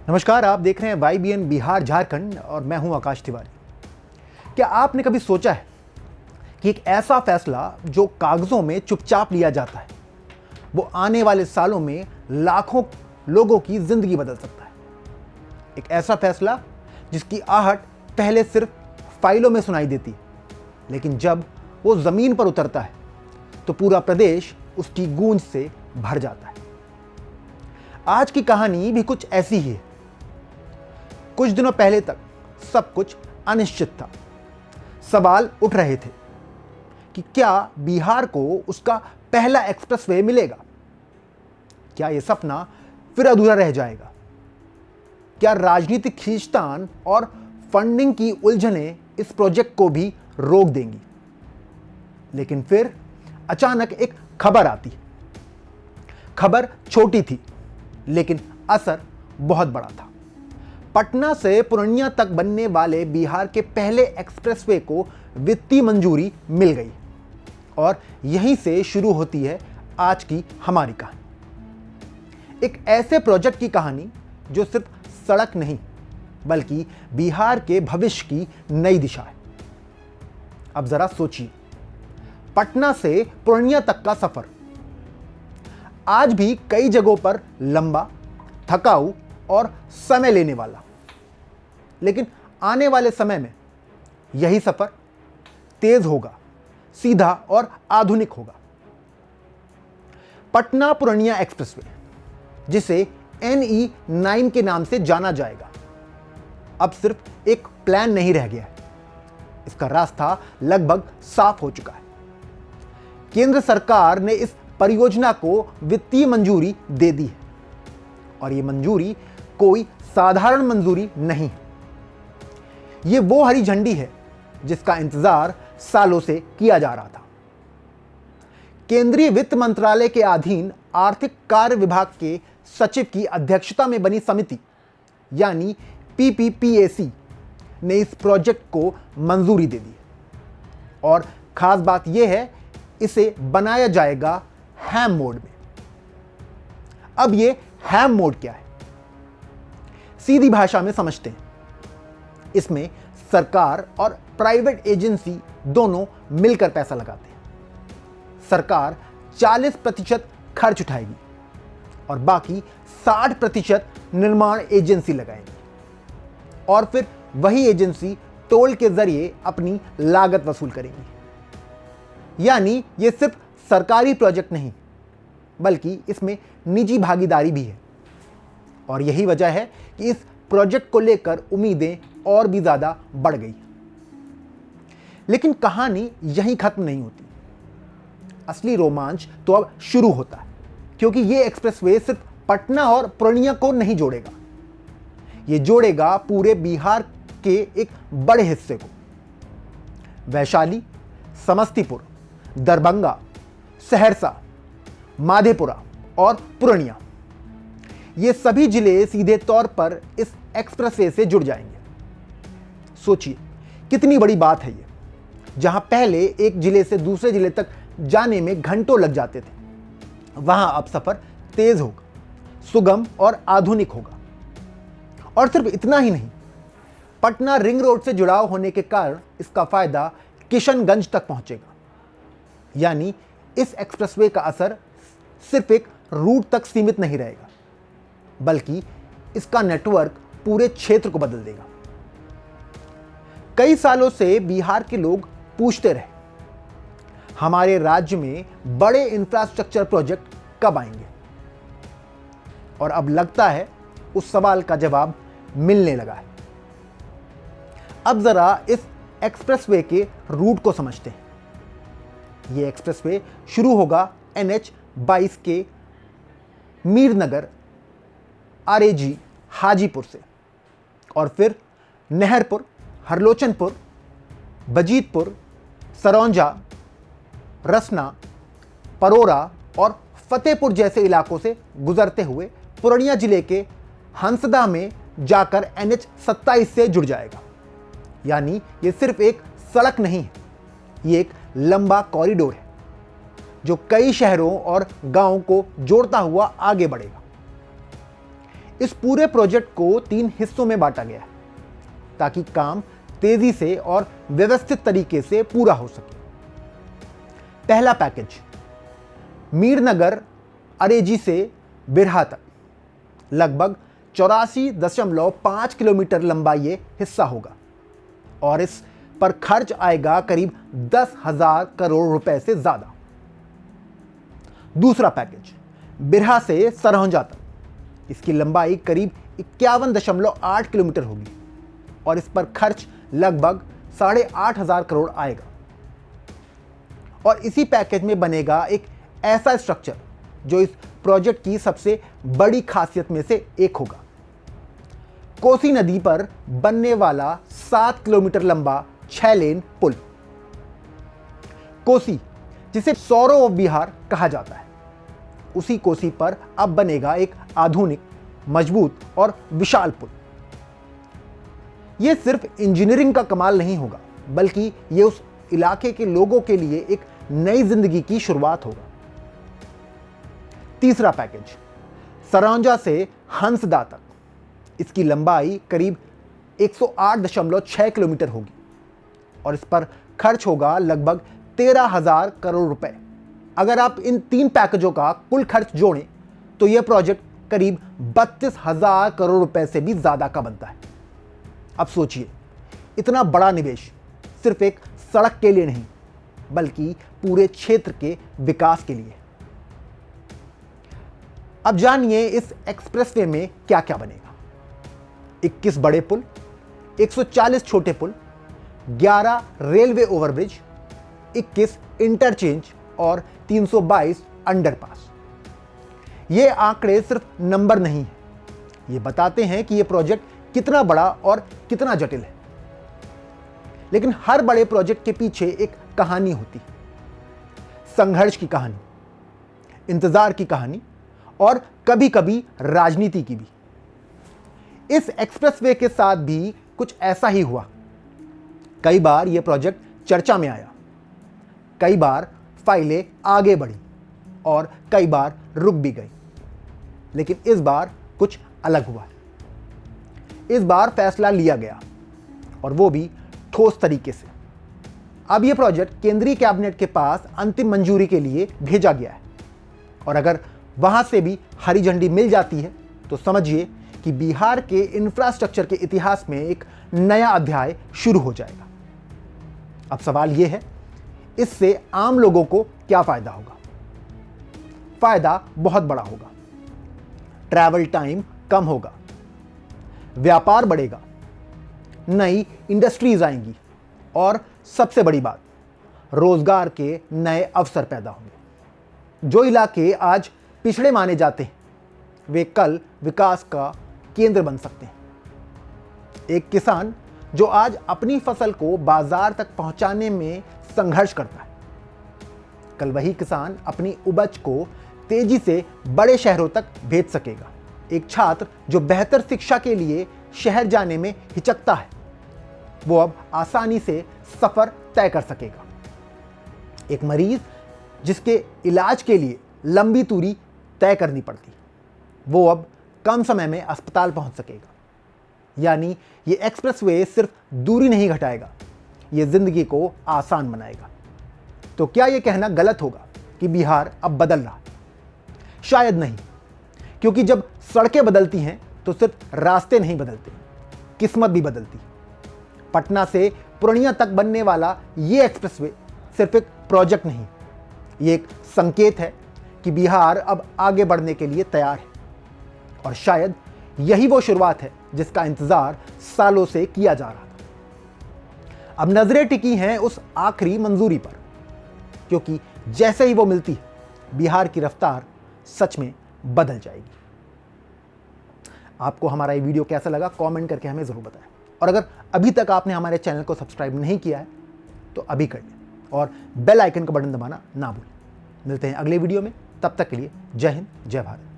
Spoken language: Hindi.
नमस्कार, आप देख रहे हैं YBN बिहार झारखंड और मैं हूं आकाश तिवारी। क्या आपने कभी सोचा है कि एक ऐसा फैसला जो कागजों में चुपचाप लिया जाता है वो आने वाले सालों में लाखों लोगों की जिंदगी बदल सकता है। एक ऐसा फैसला जिसकी आहट पहले सिर्फ फाइलों में सुनाई देती, लेकिन जब वो जमीन पर उतरता है तो पूरा प्रदेश उसकी गूंज से भर जाता है। आज की कहानी भी कुछ ऐसी ही है। कुछ दिनों पहले तक सब कुछ अनिश्चित था। सवाल उठ रहे थे कि क्या बिहार को उसका पहला एक्सप्रेसवे मिलेगा? क्या यह सपना फिर अधूरा रह जाएगा? क्या राजनीतिक खींचतान और फंडिंग की उलझनें इस प्रोजेक्ट को भी रोक देंगी? लेकिन फिर अचानक एक खबर आती है। खबर छोटी थी, लेकिन असर बहुत बड़ा था। पटना से पूर्णिया तक बनने वाले बिहार के पहले एक्सप्रेसवे को वित्तीय मंजूरी मिल गई और यहीं से शुरू होती है आज की हमारी कहानी। एक ऐसे प्रोजेक्ट की कहानी जो सिर्फ सड़क नहीं बल्कि बिहार के भविष्य की नई दिशा है। अब जरा सोचिए, पटना से पूर्णिया तक का सफर आज भी कई जगहों पर लंबा, थकाऊ और समय लेने वाला, लेकिन आने वाले समय में यही सफर तेज होगा, सीधा और आधुनिक होगा। पटना पूर्णिया एक्सप्रेसवे, जिसे NE9 के नाम से जाना जाएगा, अब सिर्फ एक प्लान नहीं रह गया है। इसका रास्ता लगभग साफ हो चुका है। केंद्र सरकार ने इस परियोजना को वित्तीय मंजूरी दे दी है और यह मंजूरी कोई साधारण मंजूरी नहीं है। यह वो हरी झंडी है जिसका इंतजार सालों से किया जा रहा था। केंद्रीय वित्त मंत्रालय के अधीन आर्थिक कार्य विभाग के सचिव की अध्यक्षता में बनी समिति यानी PPPAC ने इस प्रोजेक्ट को मंजूरी दे दी और खास बात यह है, इसे बनाया जाएगा हैम मोड में। अब यह हैम मोड क्या है, सीधी भाषा में समझते हैं। इसमें सरकार और प्राइवेट एजेंसी दोनों मिलकर पैसा लगाते हैं। सरकार 40% खर्च उठाएगी और बाकी 60% निर्माण एजेंसी लगाएगी और फिर वही एजेंसी टोल के जरिए अपनी लागत वसूल करेगी। यानी यह सिर्फ सरकारी प्रोजेक्ट नहीं बल्कि इसमें निजी भागीदारी भी है और यही वजह है कि इस प्रोजेक्ट को लेकर उम्मीदें और भी ज्यादा बढ़ गई। लेकिन कहानी यहीं खत्म नहीं होती। असली रोमांच तो अब शुरू होता है, क्योंकि यह एक्सप्रेसवे सिर्फ पटना और पूर्णिया को नहीं जोड़ेगा, यह जोड़ेगा पूरे बिहार के एक बड़े हिस्से को। वैशाली, समस्तीपुर, दरभंगा, सहरसा, माधेपुरा और पूर्णिया, ये सभी जिले सीधे तौर पर इस एक्सप्रेसवे से जुड़ जाएंगे। सोचिए कितनी बड़ी बात है ये। जहां पहले एक जिले से दूसरे जिले तक जाने में घंटों लग जाते थे, वहां अब सफर तेज होगा, सुगम और आधुनिक होगा। और सिर्फ इतना ही नहीं, पटना रिंग रोड से जुड़ाव होने के कारण इसका फायदा किशनगंज तक पहुंचेगा। यानी इस एक्सप्रेसवे का असर सिर्फ एक रूट तक सीमित नहीं रहेगा बल्कि इसका नेटवर्क पूरे क्षेत्र को बदल देगा। कई सालों से बिहार के लोग पूछते रहे, हमारे राज्य में बड़े इंफ्रास्ट्रक्चर प्रोजेक्ट कब आएंगे? और अब लगता है उस सवाल का जवाब मिलने लगा है। अब जरा इस एक्सप्रेसवे के रूट को समझते हैं। यह एक्सप्रेसवे शुरू होगा NH22 के मीरनगर, RAG, हाजीपुर से और फिर नहरपुर, हरलोचनपुर, बजीतपुर, सरौंजा, रसना, परोरा और फतेहपुर जैसे इलाकों से गुजरते हुए पूर्णिया जिले के हंसदा में जाकर NH27 से जुड़ जाएगा। यानी ये सिर्फ एक सड़क नहीं है, ये एक लंबा कॉरिडोर है जो कई शहरों और गांवों को जोड़ता हुआ आगे बढ़ेगा। इस पूरे प्रोजेक्ट को 3 हिस्सों में बांटा गया है ताकि काम तेजी से और व्यवस्थित तरीके से पूरा हो सके। पहला पैकेज मीरनगर अरेजी से बिरहा तक लगभग 84.5 किलोमीटर लंबा ये हिस्सा होगा और इस पर खर्च आएगा करीब 10,000 करोड़ रुपए से ज्यादा। दूसरा पैकेज बिरहा से सरौंजा तक, इसकी लंबाई करीब 51.8 किलोमीटर होगी और इस पर खर्च लगभग 8,500 करोड़ आएगा। और इसी पैकेज में बनेगा एक ऐसा स्ट्रक्चर जो इस प्रोजेक्ट की सबसे बड़ी खासियत में से एक होगा। कोसी नदी पर बनने वाला 7 किलोमीटर लंबा 6 लेन पुल। कोसी, जिसे सौरो ऑफ बिहार कहा जाता है, उसी कोसी पर अब बनेगा एक आधुनिक, मजबूत और विशाल पुल। यह सिर्फ इंजीनियरिंग का कमाल नहीं होगा, बल्कि यह उस इलाके के लोगों के लिए एक नई जिंदगी की शुरुआत होगा। तीसरा पैकेज सरौंजा से हंसदा तक, इसकी लंबाई करीब 108.6 किलोमीटर होगी और इस पर खर्च होगा लगभग 13,000 करोड़ रुपए। अगर आप इन 3 पैकेजों का कुल खर्च जोड़ें तो यह प्रोजेक्ट करीब 32,000 करोड़ रुपए से भी ज्यादा का बनता है। अब सोचिए, इतना बड़ा निवेश सिर्फ एक सड़क के लिए नहीं, बल्कि पूरे क्षेत्र के विकास के लिए। अब जानिए इस एक्सप्रेसवे में क्या क्या बनेगा। 21 बड़े पुल, 140 छोटे पुल, 11 रेलवे ओवरब्रिज, 21 इंटरचेंज और 322 अंडरपास। ये आंकड़े सिर्फ नंबर नहीं है, ये बताते हैं कि ये प्रोजेक्ट कितना बड़ा और कितना जटिल है। लेकिन हर बड़े प्रोजेक्ट के पीछे एक कहानी होती है, संघर्ष की कहानी, इंतजार की कहानी और कभी कभी राजनीति की भी। इस एक्सप्रेसवे के साथ भी कुछ ऐसा ही हुआ। कई बार यह प्रोजेक्ट चर्चा में आया, कई बार फाइलें आगे बढ़ी और कई बार रुक भी गई। लेकिन इस बार कुछ अलग हुआ है। इस बार फैसला लिया गया और वो भी ठोस तरीके से। अब यह प्रोजेक्ट केंद्रीय कैबिनेट के पास अंतिम मंजूरी के लिए भेजा गया है और अगर वहां से भी हरी झंडी मिल जाती है तो समझिए कि बिहार के इंफ्रास्ट्रक्चर के इतिहास में एक नया अध्याय शुरू हो जाएगा। अब सवाल यह है, इससे आम लोगों को क्या फायदा होगा? फायदा बहुत बड़ा होगा। ट्रैवल टाइम कम होगा, व्यापार बढ़ेगा, नई इंडस्ट्रीज आएंगी और सबसे बड़ी बात, रोजगार के नए अवसर पैदा होंगे। जो इलाके आज पिछड़े माने जाते हैं, वे कल विकास का केंद्र बन सकते हैं। एक किसान जो आज अपनी फसल को बाजार तक पहुंचाने में संघर्ष करता है, कल वही किसान अपनी उपज को तेजी से बड़े शहरों तक भेज सकेगा। एक छात्र जो बेहतर शिक्षा के लिए शहर जाने में हिचकता है, वो अब आसानी से सफर तय कर सकेगा। एक मरीज जिसके इलाज के लिए लंबी दूरी तय करनी पड़ती, वो अब कम समय में अस्पताल पहुंच सकेगा। यानी ये एक्सप्रेसवे सिर्फ दूरी नहीं घटाएगा, ये जिंदगी को आसान बनाएगा। तो क्या ये कहना गलत होगा कि बिहार अब बदल रहा? शायद नहीं, क्योंकि जब सड़कें बदलती हैं तो सिर्फ रास्ते नहीं बदलते, किस्मत भी बदलती। पटना से पूर्णिया तक बनने वाला ये एक्सप्रेसवे सिर्फ एक प्रोजेक्ट नहीं, ये एक संकेत है कि बिहार अब आगे बढ़ने के लिए तैयार है। और शायद यही वो शुरुआत है जिसका इंतजार सालों से किया जा रहा था। अब नजरें टिकी हैं उस आखिरी मंजूरी पर, क्योंकि जैसे ही वो मिलती है, बिहार की रफ्तार सच में बदल जाएगी। आपको हमारा ये वीडियो कैसा लगा कमेंट करके हमें ज़रूर बताएं। और अगर अभी तक आपने हमारे चैनल को सब्सक्राइब नहीं किया है तो अभी कर लें और बेल आइकन का बटन दबाना ना भूलें। मिलते हैं अगले वीडियो में, तब तक के लिए जय हिंद, जय भारत।